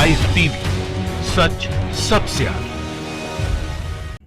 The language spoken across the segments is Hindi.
लाइव टीवी, सच सबसे आगे।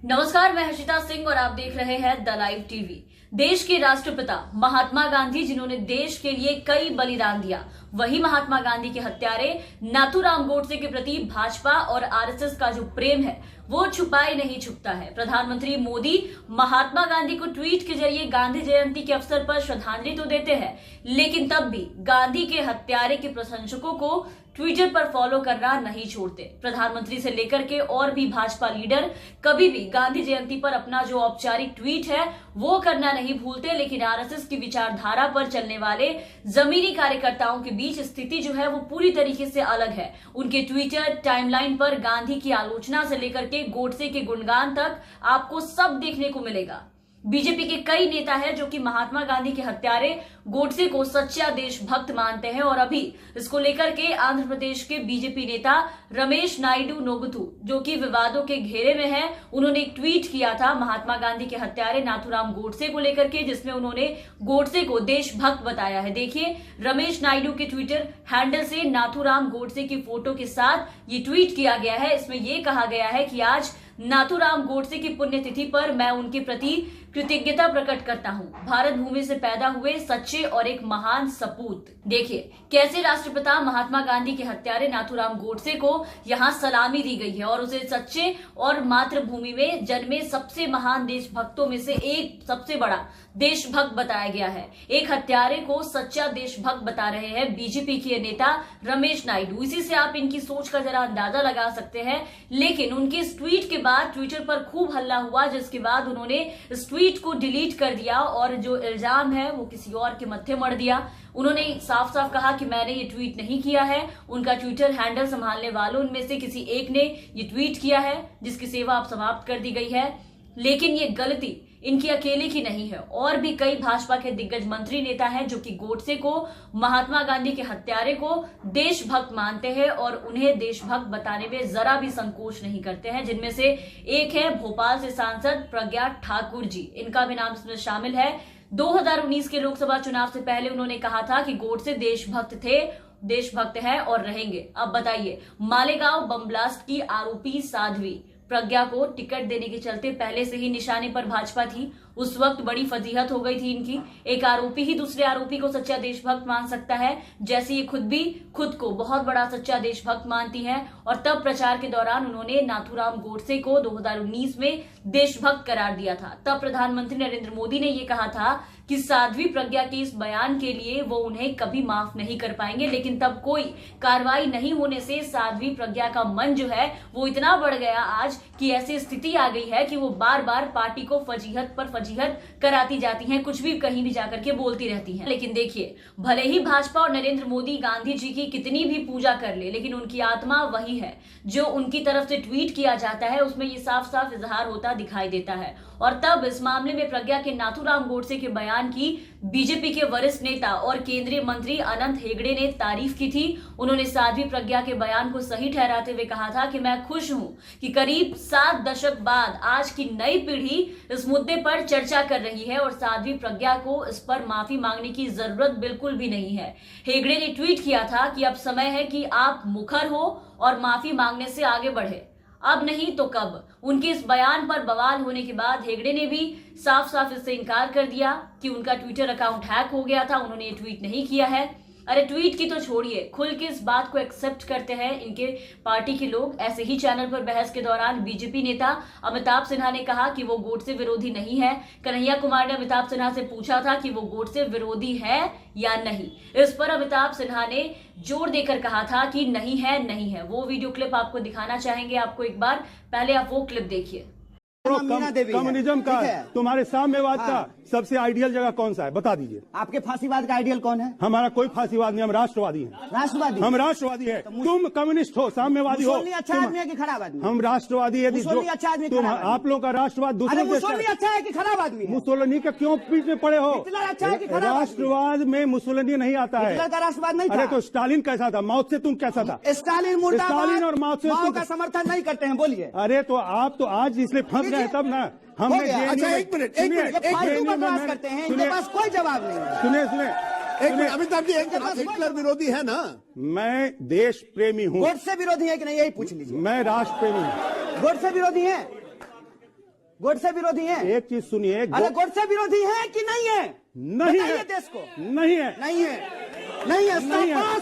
नमस्कार, मैं हर्षिता सिंह और आप देख रहे हैं द लाइव टीवी। देश के राष्ट्रपिता महात्मा गांधी, जिन्होंने देश के लिए कई बलिदान दिया, वही महात्मा गांधी के हत्यारे नाथूराम गोडसे के प्रति भाजपा और आरएसएस का जो प्रेम है वो छुपाए नहीं छुपता है। प्रधानमंत्री मोदी महात्मा गांधी को ट्वीट के जरिए गांधी जयंती के अवसर पर श्रद्धांजलि तो देते हैं, लेकिन तब भी गांधी के हत्यारे के प्रशंसकों को ट्विटर पर फॉलो करना नहीं छोड़ते। प्रधानमंत्री से लेकर के और भी भाजपा लीडर कभी भी गांधी जयंती पर अपना जो औपचारिक ट्वीट है वो करना नहीं भूलते, लेकिन आरएसएस की विचारधारा पर चलने वाले जमीनी कार्यकर्ताओं के बीच स्थिति जो है वो पूरी तरीके से अलग है। उनके ट्विटर टाइमलाइन पर गांधी की आलोचना से लेकर के गोडसे के गुणगान तक आपको सब देखने को मिलेगा। बीजेपी के कई नेता हैं जो कि महात्मा गांधी के हत्यारे गोडसे को सच्चा देशभक्त मानते हैं और अभी इसको लेकर के आंध्र प्रदेश के बीजेपी नेता रमेश नायडू नोगथु, जो कि विवादों के घेरे में है, उन्होंने एक ट्वीट किया था महात्मा गांधी के हत्यारे नाथूराम गोडसे को लेकर के, जिसमें उन्होंने गोडसे को देशभक्त बताया है। देखिए, रमेश नायडू के ट्विटर हैंडल से नाथूराम गोडसे की फोटो के साथ ये ट्वीट किया गया है। इसमें यह कहा गया है कि आज नाथूराम गोडसे की पुण्यतिथि पर मैं उनके प्रति कृतज्ञता प्रकट करता हूं। भारत भूमि से पैदा हुए सच्चे और एक महान सपूत। देखिए कैसे राष्ट्रपिता महात्मा गांधी के हत्यारे नाथूराम गोडसे को यहां सलामी दी गई है और उसे सच्चे और मातृभूमि में जन्मे सबसे महान देशभक्तों में से एक, सबसे बड़ा देशभक्त बताया गया है। एक हत्यारे को सच्चा देशभक्त बता रहे हैं बीजेपी के नेता रमेश नायडू। इसी से आप इनकी सोच का जरा अंदाजा लगा सकते हैं। लेकिन उनके इस ट्वीट के बाद ट्विटर पर खूब हल्ला हुआ, जिसके बाद उन्होंने इस ट्वीट को डिलीट कर दिया और जो इल्जाम है वो किसी और के मत्थे मढ़ दिया। उन्होंने साफ साफ कहा कि मैंने ये ट्वीट नहीं किया है, उनका ट्विटर हैंडल संभालने वालों उनमें से किसी एक ने ये ट्वीट किया है, जिसकी सेवा अब समाप्त कर दी गई है। लेकिन ये गलती इनकी अकेले की नहीं है, और भी कई भाजपा के दिग्गज मंत्री नेता हैं जो कि गोडसे को, महात्मा गांधी के हत्यारे को देशभक्त मानते हैं और उन्हें देशभक्त बताने में जरा भी संकोच नहीं करते हैं। जिनमें से एक है भोपाल से सांसद प्रज्ञा ठाकुर जी, इनका भी नाम इसमें शामिल है। 2019 के लोकसभा चुनाव से पहले उन्होंने कहा था कि गोडसे देशभक्त थे, देशभक्त है और रहेंगे। अब बताइए, मालेगांव बम ब्लास्ट की आरोपी साध्वी प्रज्ञा को टिकट देने के चलते पहले से ही निशाने पर भाजपा थी। उस वक्त बड़ी फजीहत हो गई थी इनकी। एक आरोपी ही दूसरे आरोपी को सच्चा देशभक्त मान सकता है, जैसे ये खुद भी खुद को बहुत बड़ा सच्चा देशभक्त मानती हैं। और तब प्रचार के दौरान उन्होंने नाथूराम गोडसे को 2019 में देशभक्त करार दिया था। तब प्रधानमंत्री नरेंद्र मोदी ने ये कहा था कि साध्वी प्रज्ञा के इस बयान के लिए वो उन्हें कभी माफ नहीं कर पाएंगे। लेकिन तब कोई कार्रवाई नहीं होने से साध्वी प्रज्ञा का मन जो है वो इतना बढ़ गया आज कि ऐसी स्थिति आ गई है कि वो बार बार पार्टी को फजीहत पर फजीहत कराती जाती हैं, कुछ भी कहीं भी जाकर के बोलती रहती हैं। लेकिन देखिए, भले ही भाजपा और नरेंद्र मोदी गांधी जी की कितनी भी पूजा कर ले, लेकिन उनकी आत्मा वही है। जो उनकी तरफ से ट्वीट किया जाता है उसमें ये साफ साफ इजहार होता दिखाई देता है। और तब इस मामले में प्रज्ञा के नाथूराम गोडसे के बयान की बीजेपी के वरिष्ठ नेता और केंद्रीय मंत्री अनंत हेगड़े ने तारीफ की थी। उन्होंने साध्वी प्रज्ञा के बयान को सही ठहराते हुए कहा था कि मैं खुश हूं कि करीब 7 दशक बाद आज की नई पीढ़ी इस मुद्दे पर चर्चा कर रही है और साध्वी प्रज्ञा को इस पर माफी मांगने की जरूरत बिल्कुल भी नहीं है। हेगड़े ने ट्वीट किया था कि अब समय है कि आप मुखर हो और माफी मांगने से आगे बढ़े, अब नहीं तो कब। उनके इस बयान पर बवाल होने के बाद हेगड़े ने भी साफ साफ इससे इनकार कर दिया कि उनका ट्विटर अकाउंट हैक हो गया था, उन्होंने ये ट्वीट नहीं किया है। अरे ट्वीट की तो छोड़िए, खुल के इस बात को एक्सेप्ट करते हैं इनके पार्टी के लोग। ऐसे ही चैनल पर बहस के दौरान बीजेपी नेता अमिताभ सिन्हा ने कहा कि वो गोडसे विरोधी नहीं है। कन्हैया कुमार ने अमिताभ सिन्हा से पूछा था कि वो गोडसे विरोधी है या नहीं। इस पर अमिताभ सिन्हा ने जोर देकर कहा था कि नहीं है, नहीं है। वो वीडियो क्लिप आपको दिखाना चाहेंगे आपको एक बार, पहले आप वो क्लिप देखिए। कम्युनिज्म का, तुम्हारे साम्यवाद का सबसे आइडियल जगह कौन सा है, बता दीजिए। आपके फांसीवाद का आइडियल कौन है? हमारा कोई फांसीवाद नहीं, हम राष्ट्रवादी हैं। राष्ट्रवादी? हम राष्ट्रवादी है। तुम कम्युनिस्ट हो, साम्यवादी हो। अच्छा आदमी है कि खराब आदमी? हम राष्ट्रवादी है। अच्छा आदमी तुम, आप लोग का राष्ट्रवाद दूसरे अच्छा है कि खराब आदमी? मुसोलिनी का क्यों बीच में पड़े हो? अच्छा है कि खराब? राष्ट्रवाद में मुसोलिनी नहीं आता है। राष्ट्रवाद नहीं। अरे तो स्टालिन कैसा था, माओ से तुम कैसा था? स्टालिन और माओ से का समर्थन नहीं करते हैं, बोलिए। अरे तो आप तो आज इसलिए फंस गए तब ना। हमने अच्छा एक मिनट करते हैं, इनके पास कोई जवाब नहीं है। सुनिए, एक मिनट अमिताभ जी, एक आप हिटलर विरोधी है ना? मैं देश प्रेमी हूँ, गोडसे विरोधी है कि नहीं, यही पूछ लीजिए। मैं राष्ट्र प्रेमी हूँ। गोडसे विरोधी है? गोडसे विरोधी है? एक चीज सुनिए, अरे गोडसे विरोधी है कि नहीं है? नहीं बताइए है, देश को। नहीं है, नहीं है, नहीं है। नहीं है। शाबाश,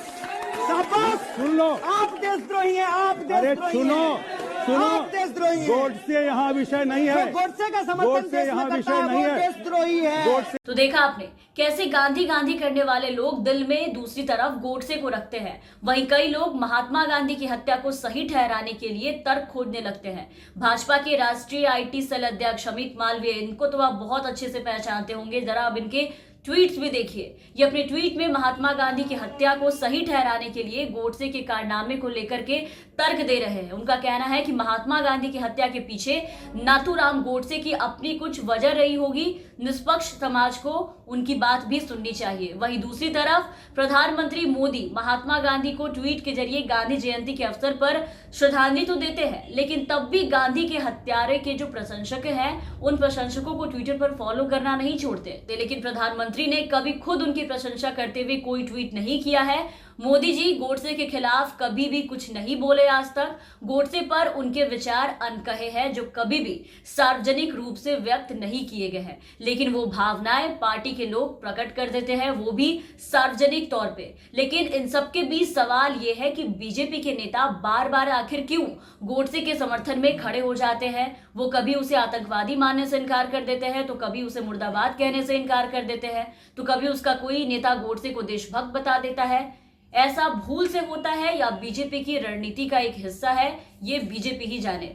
शाबाश। सुन लो, आप देशद्रोही हैं, आप अरे देशद्रोही सुनो हैं। सुनो, आप देशद्रोही हैं। गोडसे यहाँ विषय नहीं है, जो गोडसे का समर्थन गोडसे देश यहाँ में करता विषय है नहीं वो है। देशद्रोही है। गोडसे तो देखा आपने कैसे गांधी गांधी करने वाले लोग दिल में दूसरी तरफ गोडसे को रखते हैं। वहीं कई लोग महात्मा गांधी की हत्या को सही ठहराने के लिए तर्क खोजने लगते हैं। भाजपा के राष्ट्रीय IT सेल अध्यक्ष अमित मालवीय, इनको तो आप बहुत अच्छे से पहचानते होंगे, जरा अब इनके ट्वीट्स भी देखिए। ये अपने ट्वीट में महात्मा गांधी की हत्या को सही ठहराने के लिए गोडसे के कारनामे को लेकर के तर्क दे रहे हैं। उनका कहना है कि महात्मा गांधी की हत्या के पीछे नाथूराम गोडसे की अपनी कुछ वजह रही होगी। निष्पक्ष समाज को उनकी बात भी सुननी चाहिए। वहीं दूसरी तरफ प्रधानमंत्री मोदी महात्मा गांधी को ट्वीट के जरिए गांधी जयंती के अवसर पर श्रद्धांजलि तो देते हैं, लेकिन तब भी गांधी के हत्यारे के जो प्रशंसक हैं उन प्रशंसकों को ट्विटर पर फॉलो करना नहीं छोड़ते। लेकिन प्रधानमंत्री ने कभी खुद उनकी प्रशंसा करते हुए कोई ट्वीट नहीं किया है। मोदी जी गोडसे के खिलाफ कभी भी कुछ नहीं बोले आज तक। गोडसे पर उनके विचार अनकहे हैं जो कभी भी सार्वजनिक रूप से व्यक्त नहीं किए गए हैं, लेकिन वो भावनाएं पार्टी के लोग प्रकट कर देते हैं, वो भी सार्वजनिक तौर पे। लेकिन इन सबके बीच सवाल ये है कि बीजेपी के नेता बार बार आखिर क्यों गोडसे के समर्थन में खड़े हो जाते हैं। वो कभी उसे आतंकवादी मानने से इनकार कर देते हैं, तो कभी उसे मुर्दाबाद कहने से इनकार कर देते हैं, तो कभी उसका कोई नेता गोडसे को देशभक्त बता देता है। ऐसा भूल से होता है या बीजेपी की रणनीति का एक हिस्सा है, ये बीजेपी ही जाने।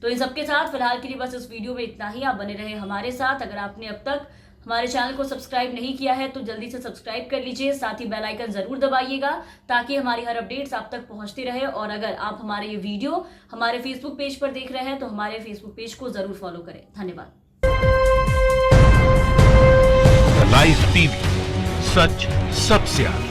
तो इन सबके साथ फिलहाल के लिए बस इस वीडियो में इतना ही। आप बने रहे हमारे साथ। अगर आपने अब तक हमारे चैनल को सब्सक्राइब नहीं किया है तो जल्दी से सब्सक्राइब कर लीजिए, साथ ही बेल आइकन जरूर दबाइएगा ताकि हमारी हर अपडेट्स आप तक पहुंचती रहे। और अगर आप हमारे ये वीडियो हमारे फेसबुक पेज पर देख रहे हैं तो हमारे फेसबुक पेज को जरूर फॉलो करें। धन्यवाद। लाइव टीवी, सच सबसे आगे।